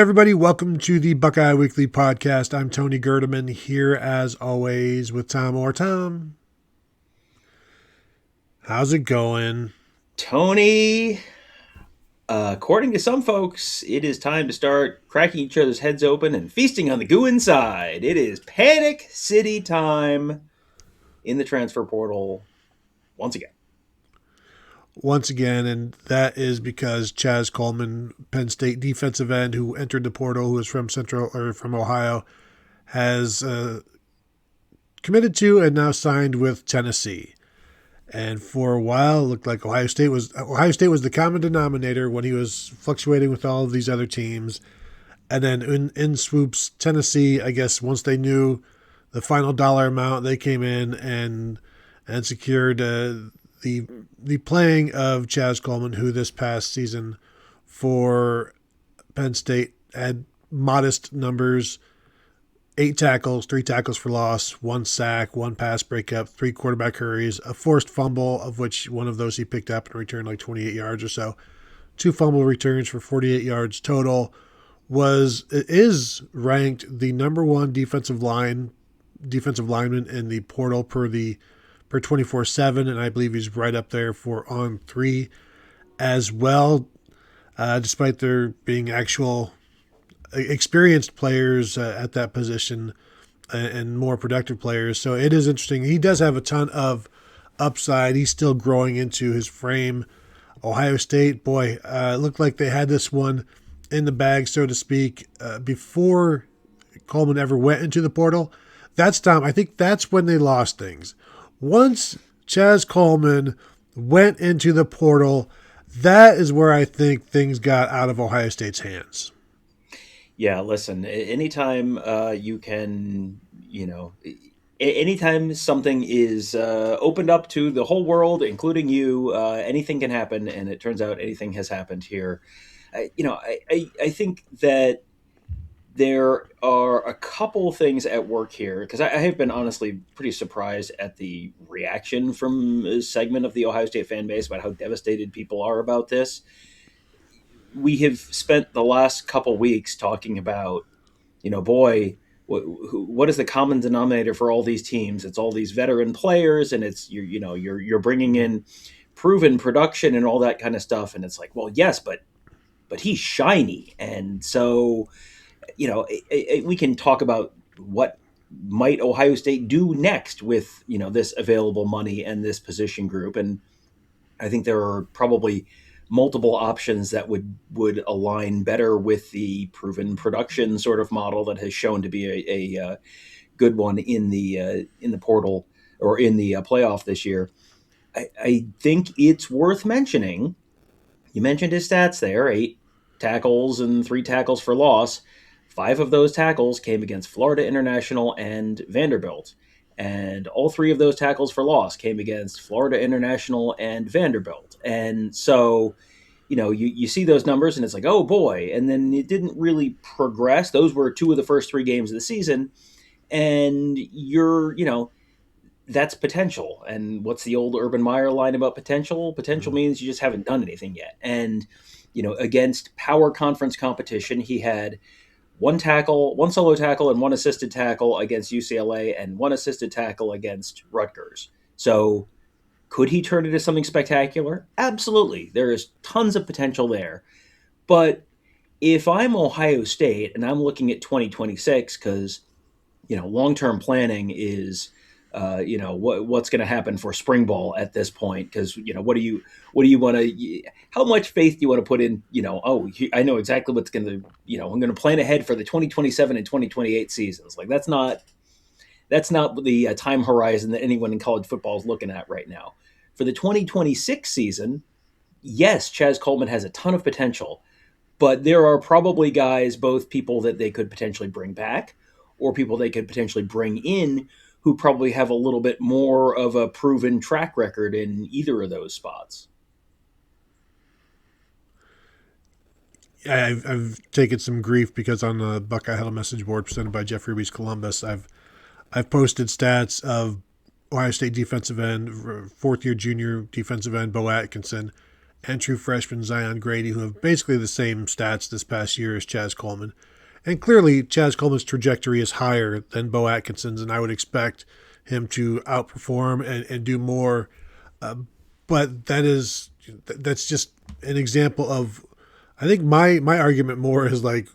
everybody. Welcome to the Buckeye Weekly Podcast. I'm Tony Gerdeman here, as always, with Tom or Tom. How's it going? Tony, according to some folks, it is time to start cracking each other's heads open and feasting on the goo inside. It is Panic City time in the transfer portal once again. And that is because Chaz Coleman, Penn State defensive end who entered the portal, who is from Ohio, has committed to and now signed with Tennessee. And for a while, it looked like Ohio State was the common denominator when he was fluctuating with all of these other teams. And then in swoops Tennessee, I guess once they knew the final dollar amount, they came in and secured the playing of Chaz Coleman, who this past season for Penn State had modest numbers: 8 tackles, 3 tackles for loss, 1 sack, 1 pass breakup, 3 quarterback hurries, a forced fumble, of which one of those he picked up and returned like 28 yards or so. 2 fumble returns for 48 yards total. Is ranked the number 1 defensive lineman in the portal per 24/7, and I believe he's right up there for on 3 as well, despite there being actual experienced players at that position and more productive players. So it is interesting. He does have a ton of upside. He's still growing into his frame. Ohio State, boy, looked like they had this one in the bag, so to speak, before Coleman ever went into the portal. I think that's when they lost things. Once Chaz Coleman went into the portal, that is where I think things got out of Ohio State's hands. Yeah, listen, anytime anytime something is opened up to the whole world, including you, anything can happen, and it turns out anything has happened here. I think that there are a couple things at work here, because I have been honestly pretty surprised at the reaction from a segment of the Ohio State fan base about how devastated people are about this. We have spent the last couple weeks talking about, what is the common denominator for all these teams? It's all these veteran players, and it's you're bringing in proven production and all that kind of stuff. And it's like, well, yes, but he's shiny, and so we can talk about what might Ohio State do next with this available money and this position group, and I think there are probably multiple options that would align better with the proven production sort of model that has shown to be a good one in the portal or in the playoff this year. I think it's worth mentioning. You mentioned his stats there: 8 tackles and 3 tackles for loss. 5 of those tackles came against Florida International and Vanderbilt. And all 3 of those tackles for loss came against Florida International and Vanderbilt. And so, you see those numbers and it's like, oh boy. And then it didn't really progress. Those were 2 of the first 3 games of the season. And that's potential. And what's the old Urban Meyer line about potential? Potential means you just haven't done anything yet. And, against power conference competition, he had 1 solo tackle and 1 assisted tackle against UCLA and 1 assisted tackle against Rutgers. So could he turn into something spectacular? Absolutely. There is tons of potential there. But if I'm Ohio State and I'm looking at 2026, because, long-term planning is, what's going to happen for spring ball at this point? Because, what do you want to, how much faith do you want to put in, I know exactly what's going to, I'm going to plan ahead for the 2027 and 2028 seasons. Like that's not the time horizon that anyone in college football is looking at right now. For the 2026 season, yes, Chaz Coleman has a ton of potential, but there are probably guys, both people that they could potentially bring back or people they could potentially bring in who probably have a little bit more of a proven track record in either of those spots. I've taken some grief because on the Buckeye Huddle message board presented by Jeff Ruby's Columbus, I've posted stats of Ohio State defensive end, 4th-year junior defensive end Bo Atkinson, and true freshman Zion Grady, who have basically the same stats this past year as Chaz Coleman. And clearly, Chaz Coleman's trajectory is higher than Bo Atkinson's, and I would expect him to outperform and do more. But that's just an example of, I think my argument more is like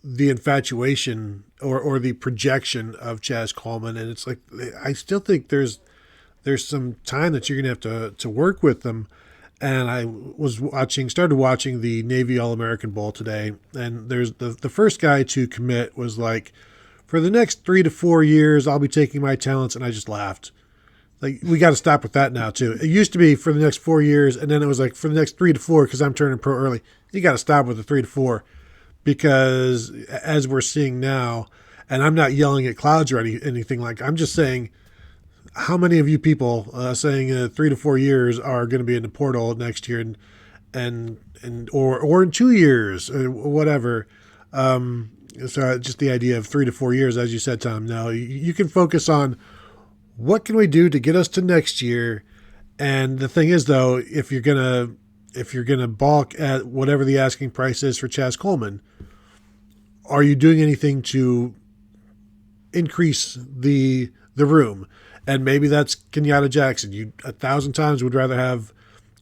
the infatuation or the projection of Chaz Coleman, and it's like I still think there's some time that you're gonna have to work with them. And I started watching the Navy All American Bowl today, and there's the first guy to commit was like, for the next 3 to 4 years, I'll be taking my talents, and I just laughed. Like, we got to stop with that now too. It used to be for the next 4 years, and then it was like for the next 3 to 4 because I'm turning pro early. You got to stop with the 3 to 4 because as we're seeing now, and I'm not yelling at clouds or anything like. I'm just saying, how many of you people saying 3 to 4 years are going to be in the portal next year, or in 2 years, or whatever. So just the idea of 3 to 4 years, as you said, Tom. Now you can focus on what can we do to get us to next year. And the thing is, though, if you're gonna balk at whatever the asking price is for Chaz Coleman, are you doing anything to increase the room? And maybe that's Kenyatta Jackson. You 1,000 times would rather have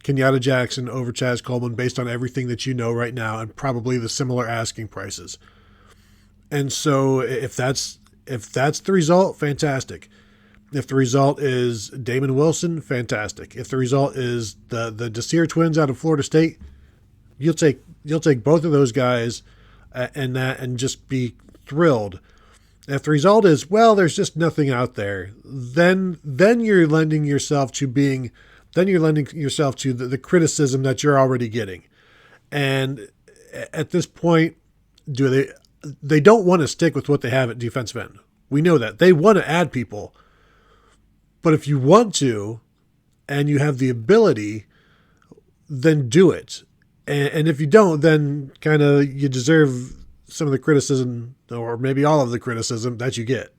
Kenyatta Jackson over Chaz Coleman based on everything that you know right now and probably the similar asking prices. And so if that's the result, fantastic. If the result is Damon Wilson, fantastic. If the result is the Desir twins out of Florida State, you'll take both of those guys and just be thrilled. If the result is, well, there's just nothing out there, then you're lending yourself to the criticism that you're already getting. And at this point, they don't want to stick with what they have at defensive end. We know that. They want to add people. But if you want to and you have the ability, then do it. And if you don't, then kind of you deserve some of the criticism, or maybe all of the criticism that you get.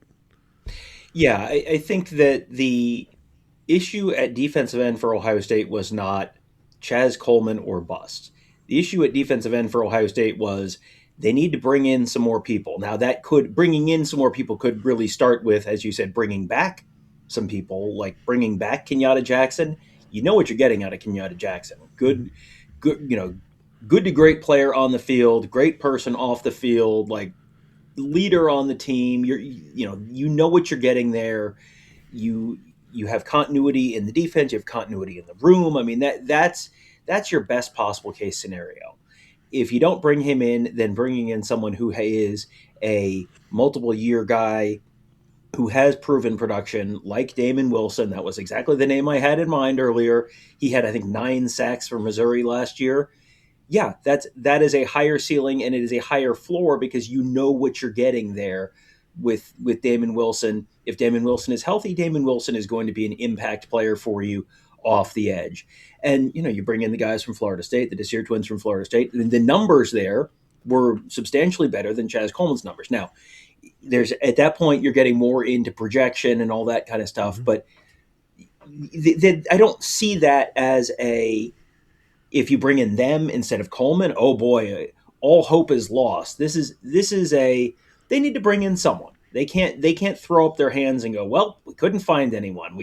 Yeah, I think that the issue at defensive end for Ohio State was not Chaz Coleman or bust. The issue at defensive end for Ohio State was they need to bring in some more people. Now, bringing in some more people could really start with, as you said, bringing back some people, like bringing back Kenyatta Jackson. You know what you're getting out of Kenyatta Jackson. Good, good to great player on the field, great person off the field, like leader on the team. You know what you're getting there. You have continuity in the defense. You have continuity in the room. I mean, that's your best possible case scenario. If you don't bring him in, then bringing in someone who is a multiple year guy who has proven production, like Damon Wilson. That was exactly the name I had in mind earlier. He had, I think, 9 sacks for Missouri last year. Yeah, that is a higher ceiling and it is a higher floor because you know what you're getting there with Damon Wilson. If Damon Wilson is healthy, Damon Wilson is going to be an impact player for you off the edge. And, you bring in the guys from Florida State, the Desir twins from Florida State, and the numbers there were substantially better than Chaz Coleman's numbers. Now, at that point, you're getting more into projection and all that kind of stuff, but I don't see that as if you bring in them instead of Coleman, oh boy, all hope is lost. This is they need to bring in someone. They can't throw up their hands and go, well, we couldn't find anyone.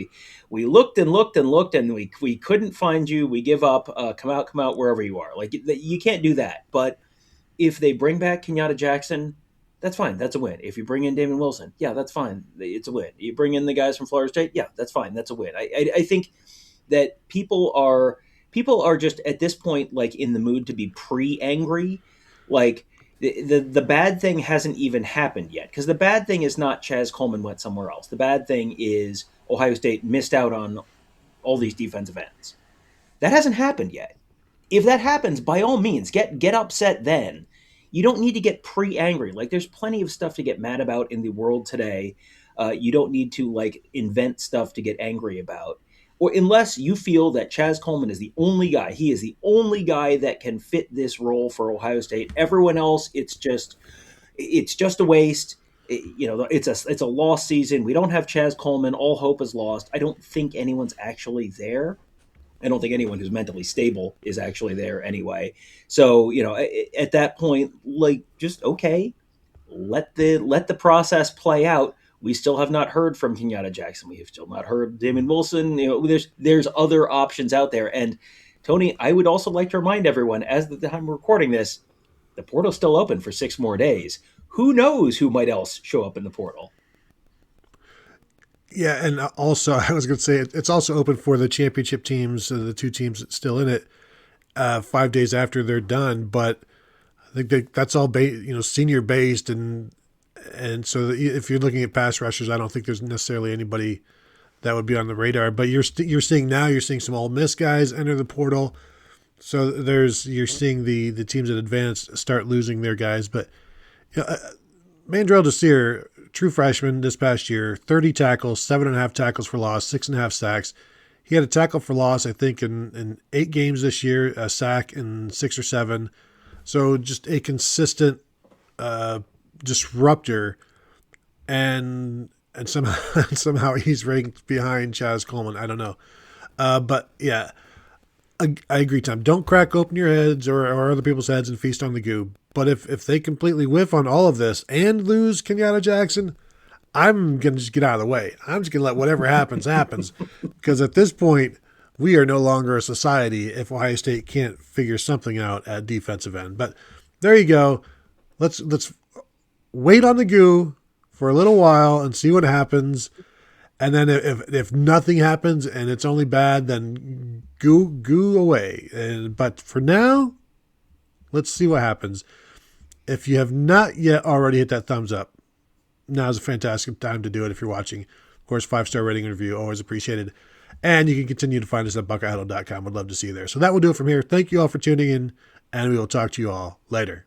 We looked and looked and looked and we couldn't find you. We give up. Come out wherever you are. Like, you can't do that. But if they bring back Kenyatta Jackson, that's fine. That's a win. If you bring in Damon Wilson, yeah, that's fine. It's a win. You bring in the guys from Florida State, yeah, that's fine. That's a win. I think that people are just at this point like in the mood to be pre-angry. Like the bad thing hasn't even happened yet, because the bad thing is not Chaz Coleman went somewhere else. The bad thing is Ohio State missed out on all these defensive ends. That hasn't happened yet. If that happens, by all means, get upset then. You don't need to get pre-angry. Like, there's plenty of stuff to get mad about in the world today. You don't need to like invent stuff to get angry about. Or unless you feel that Chaz Coleman is the only guy. He is the only guy that can fit this role for Ohio State. Everyone else, it's just a waste. It's a lost season. We don't have Chaz Coleman. All hope is lost. I don't think anyone's actually there. I don't think anyone who's mentally stable is actually there anyway. So, at that point, like, just okay, let the process play out. We still have not heard from Kenyatta Jackson. We have still not heard Damon Wilson. There's other options out there. And Tony, I would also like to remind everyone, as the time we're recording this, the portal's still open for 6 more days. Who knows who might else show up in the portal? Yeah, and also I was going to say it's also open for the championship teams, the 2 teams still in it, 5 days after they're done. But I think that's all senior based, and so if you're looking at pass rushers, I don't think there's necessarily anybody that would be on the radar. But you're seeing some Ole Miss guys enter the portal, so you're seeing the teams that advanced start losing their guys. But Mandrell Desir, true freshman this past year, 30 tackles, 7.5 tackles for loss, 6.5 sacks. He had a tackle for loss, I think, in 8 games this year, a sack in 6 or 7. So just a consistent disruptor, and somehow he's ranked behind Chaz Coleman. I don't know, but yeah, I agree, Tom. Don't crack open your heads or other people's heads and feast on the goo. But if they completely whiff on all of this and lose Kenyatta Jackson, I'm gonna just get out of the way. I'm just gonna let whatever happens happens, because at this point we are no longer a society if Ohio State can't figure something out at defensive end. But there you go. Let's wait on the goo for a little while and see what happens. And then if nothing happens and it's only bad, then goo away. But for now, let's see what happens. If you have not yet already hit that thumbs up, now is a fantastic time to do it if you're watching. Of course, 5-star rating and review, always appreciated. And you can continue to find us at BuckeyeHuddle.com. I'd love to see you there. So that will do it from here. Thank you all for tuning in, and we will talk to you all later.